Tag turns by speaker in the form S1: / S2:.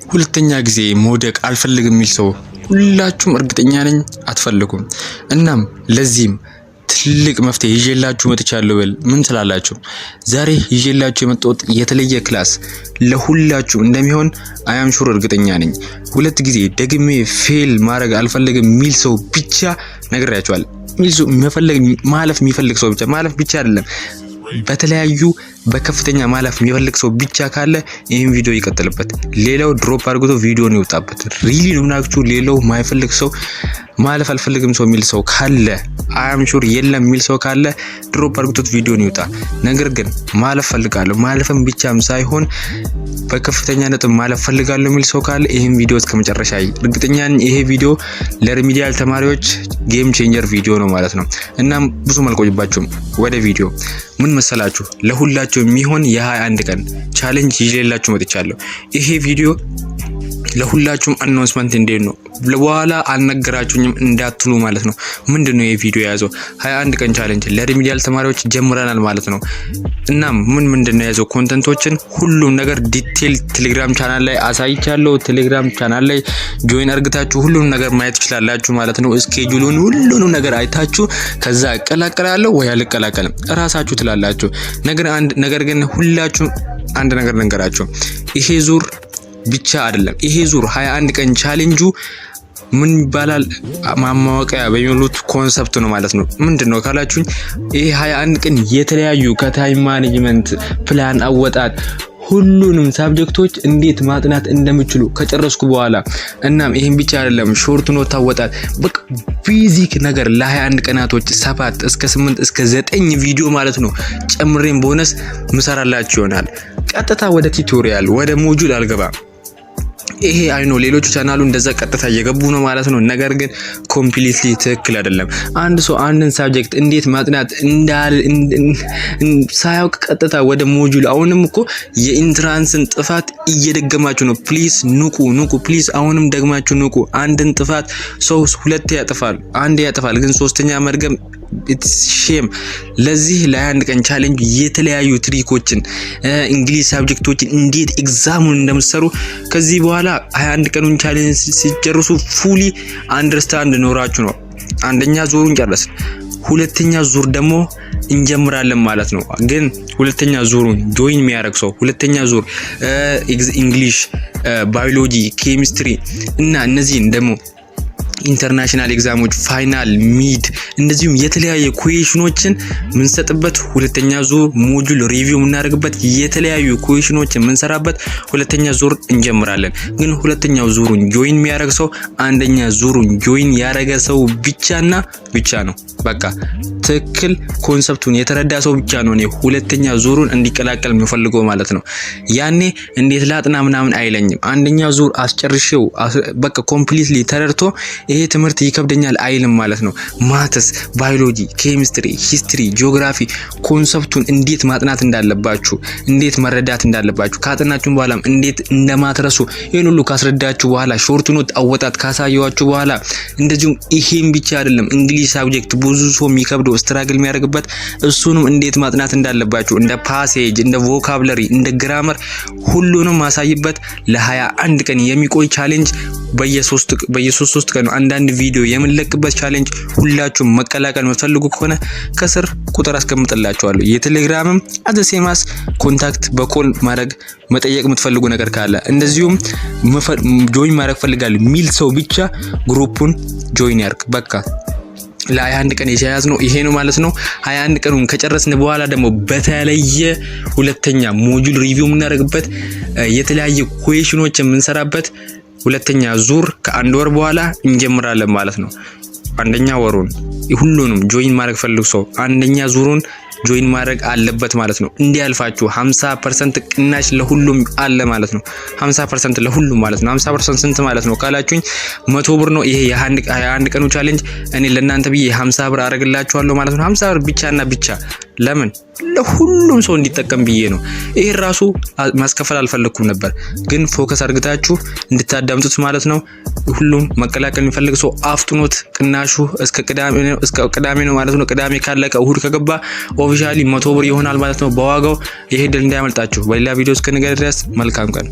S1: ሁለተኛ ጊዜ መውደቅ አልፈልግም የሚል ሰው ሁላችሁም እርግጠኛ ነኝ አትፈልጉም። እናም ለዚህም ትልቅ መፍትሄ ይዤላችሁ መጥቻለሁ። ምን ትላላችሁ? ዛሬ ይዤላችሁ የመጣሁት የተለየ ክላስ ለሁላችሁ እንደሚሆን አያም ሹር እርግጠኛ ነኝ። ሁለት ጊዜ ደግሜ ፌል ማድረግ አልፈልግም የሚል ሰው ብቻ ነግሬያችኋል። ሚል ሰው ማለፍ የሚፈልግ ሰው ብቻ ማለፍ ብቻ አይደለም በተለያዩ በከፍተኛ ማለፍ የሚፈልግ ሰው ብቻ ካለ ይሄን ቪዲዮ ይቀጥልበት። ሌላው ድሮፕ አድርጎ ቪዲዮን ይወጣበት። ሪሊ ነው ሌላው ማይፈልግ ሰው ማለፍ አልፈልግም ሰው የሚል ሰው ካለ አም ሹር የለም የሚል ሰው ካለ ድሮፕ አድርጎት ቪዲዮን ይወጣ። ነገር ግን ማለፍ ፈልጋለሁ ማለፍም ብቻም ሳይሆን በከፍተኛ ነጥብ ማለፍ ፈልጋለሁ የሚል ሰው ካለ ይሄን ቪዲዮ እስከመጨረሻ እርግጠኛ ነኝ ይሄ ቪዲዮ ለሪሚዲያል ተማሪዎች ጌም ቼንጀር ቪዲዮ ነው ማለት ነው። እናም ብዙ አልቆይባችሁም ወደ ቪዲዮ ምን መሰላችሁ? ለሁላችሁ የሚሆን የ21 ቀን ቻሌንጅ ይዤላችሁ መጥቻለሁ። ይሄ ቪዲዮ ለሁላችሁም አናውንስመንት እንዴት ነው ለበኋላ አልነገራችሁኝም እንዳትሉ ማለት ነው። ምንድነው ይሄ ቪዲዮ ያዘው 21 ቀን ቻሌንጅ ለሪሚዲያል ተማሪዎች ጀምረናል ማለት ነው። እናም ምንድነው ያዘው ኮንተንቶችን ሁሉም ነገር ዲቴል ቴሌግራም ቻናል ላይ አሳይቻለሁ። ቴሌግራም ቻናል ላይ ጆይን አርግታችሁ ሁሉም ነገር ማየት ትችላላችሁ ማለት ነው። ስኬጁሉን ሁሉንም ነገር አይታችሁ ከዛ እቀላቀላለሁ ወይ አልቀላቀልም ራሳችሁ ትላላችሁ። ነገር ግን ሁላችሁ አንድ ነገር ልንገራችሁ ይሄ ዙር ብቻ አይደለም ይሄ ዙር 21 ቀን ቻሌንጁ ምን ይባላል ማማወቂያ በሚሉት ኮንሰፕት ነው ማለት ነው። ምንድነው ካላችሁኝ ይሄ 21 ቀን የተለያዩ ከታይም ማኔጅመንት ፕላን አወጣጥ ሁሉንም ሳብጀክቶች እንዴት ማጥናት እንደምችሉ ከጨረስኩ በኋላ እናም ይሄን ብቻ አይደለም ሾርት ኖት አወጣጥ በቃ ቤዚክ ነገር ለ21 ቀናቶች 7 እስከ 8 እስከ 9 ቪዲዮ ማለት ነው ጨምሬን ቦነስ ምሰራላችሁ ይሆናል። ቀጥታ ወደ ቲዩቶሪያል ወደ ሞጁል አልገባም። ይሄ አይኖ ሌሎቹ ቻናሉ እንደዛ ቀጥታ እየገቡ ነው ማለት ነው። ነገር ግን ኮምፕሊትሊ ትክክል አይደለም። አንድ ሰው አንድን ሳብጀክት እንዴት ማጥናት ሳያውቅ ቀጥታ ወደ ሞጁል አሁንም እኮ የኢንትራንስን ጥፋት እየደገማችሁ ነው። ፕሊዝ ንቁ ፕሊዝ አሁንም ደግማችሁ ንቁ። አንድን ጥፋት ሰው ሁለት ያጠፋል አንድ ያጠፋል ግን ሶስተኛ መድገም ኢትስ ሼም። ለዚህ ለ21 ቀን ቻሌንጅ የተለያዩ ትሪኮችን እንግሊዝ ሳብጀክቶችን እንዴት ኤግዛሙን እንደምትሰሩ ከዚህ በኋላ 21 ቀኑን ቻሌንጅ ሲጨርሱ ፉሊ አንደርስታንድ ኖራችሁ ነው። አንደኛ ዙሩን ጨረስን። ሁለተኛ ዙር ደግሞ እንጀምራለን ማለት ነው። ግን ሁለተኛ ዙሩን ጆይን የሚያደርግ ሰው ሁለተኛ ዙር እንግሊሽ፣ ባዮሎጂ፣ ኬሚስትሪ እና እነዚህን ደግሞ ኢንተርናሽናል ኤግዛሞች ፋይናል ሚድ እንደዚሁም የተለያየ ኩዌሽኖችን ምንሰጥበት ሁለተኛ ዙር ሞጁል ሪቪው ምናደርግበት የተለያዩ ኩዌሽኖችን ምንሰራበት ሁለተኛ ዙር እንጀምራለን። ግን ሁለተኛው ዙሩን ጆይን የሚያደርግ ሰው አንደኛ ዙሩን ጆይን ያደረገ ሰው ብቻና ብቻ ነው። በቃ ትክክል ኮንሰፕቱን የተረዳ ሰው ብቻ ነው እኔ ሁለተኛ ዙሩን እንዲቀላቀል የሚፈልገው ማለት ነው። ያኔ እንዴት ላጥና ምናምን አይለኝም። አንደኛ ዙር አስጨርሼው በቃ ኮምፕሊትሊ ተረድቶ ይሄ ትምህርት ይከብደኛል አይልም ማለት ነው። ማትስ፣ ባዮሎጂ፣ ኬሚስትሪ፣ ሂስትሪ፣ ጂኦግራፊ ኮንሰፕቱን እንዴት ማጥናት እንዳለባችሁ እንዴት መረዳት እንዳለባችሁ ካጠናችሁ በኋላም እንዴት እንደማትረሱ ይሄን ሁሉ ካስረዳችሁ በኋላ ሾርት ኖት አወጣት ካሳያችሁ በኋላ እንደዚሁም ይሄን ብቻ አይደለም እንግሊዝ ሳብጀክት ብዙ ሰው የሚከብደው ስትራግል የሚያደርግበት እሱንም እንዴት ማጥናት እንዳለባችሁ እንደ ፓሴጅ እንደ ቮካብለሪ እንደ ግራመር ሁሉንም ማሳይበት ለ21 ቀን የሚቆይ ቻሌንጅ በየ3 ቀን አንዳንድ ቪዲዮ የምንለቅበት ቻሌንጅ ሁላችሁም መቀላቀል የምትፈልጉ ከሆነ ከስር ቁጥር አስቀምጥላችኋለሁ። የቴሌግራምም አዘሴማስ ኮንታክት በኮል ማድረግ መጠየቅ የምትፈልጉ ነገር ካለ እንደዚሁም ጆይን ማድረግ ፈልጋለሁ ሚል ሰው ብቻ ግሩፑን ጆይን ያርግ። በቃ ለ21 ቀን የያዝነው ይሄ ነው ማለት ነው። 21 ቀኑን ከጨረስን በኋላ ደግሞ በተለየ ሁለተኛ ሞጁል ሪቪው የምናደርግበት የተለያየ ኩዌሽኖች የምንሰራበት ሁለተኛ ዙር ከአንድ ወር በኋላ እንጀምራለን ማለት ነው። አንደኛ ወሩን ሁሉንም ጆይን ማድረግ ፈልጉ ሰው አንደኛ ዙሩን ጆይን ማድረግ አለበት ማለት ነው። እንዲያልፋችሁ 50% ቅናሽ ለሁሉም አለ ማለት ነው። 50% ለሁሉም ማለት ነው። 50% ስንት ማለት ነው ካላችሁኝ 100 ብር ነው። ይሄ የ21 ቀኑ ቻሌንጅ እኔ ለእናንተ ብዬ 50 ብር አደርግላችኋለሁ ማለት ነው። 50 ብር ብቻና ብቻ ለምን ለሁሉም ሰው እንዲጠቀም ብዬ ነው። ይሄ ራሱ ማስከፈል አልፈለኩም ነበር ግን ፎከስ አድርጋችሁ እንድታዳምጡት ማለት ነው። ሁሉም መቀላቀል የሚፈልግ ሰው አፍጥኖት ቅናሹ እስከ ቅዳሜ ነው ማለት ነው። ቅዳሜ ካለቀ እሁድ ከገባ ኦፊሻሊ 100 ብር ይሆናል ማለት ነው በዋጋው። ይሄ ድል እንዳያመልጣችሁ። በሌላ ቪዲዮ እስከነገር ድረስ መልካም ቀን።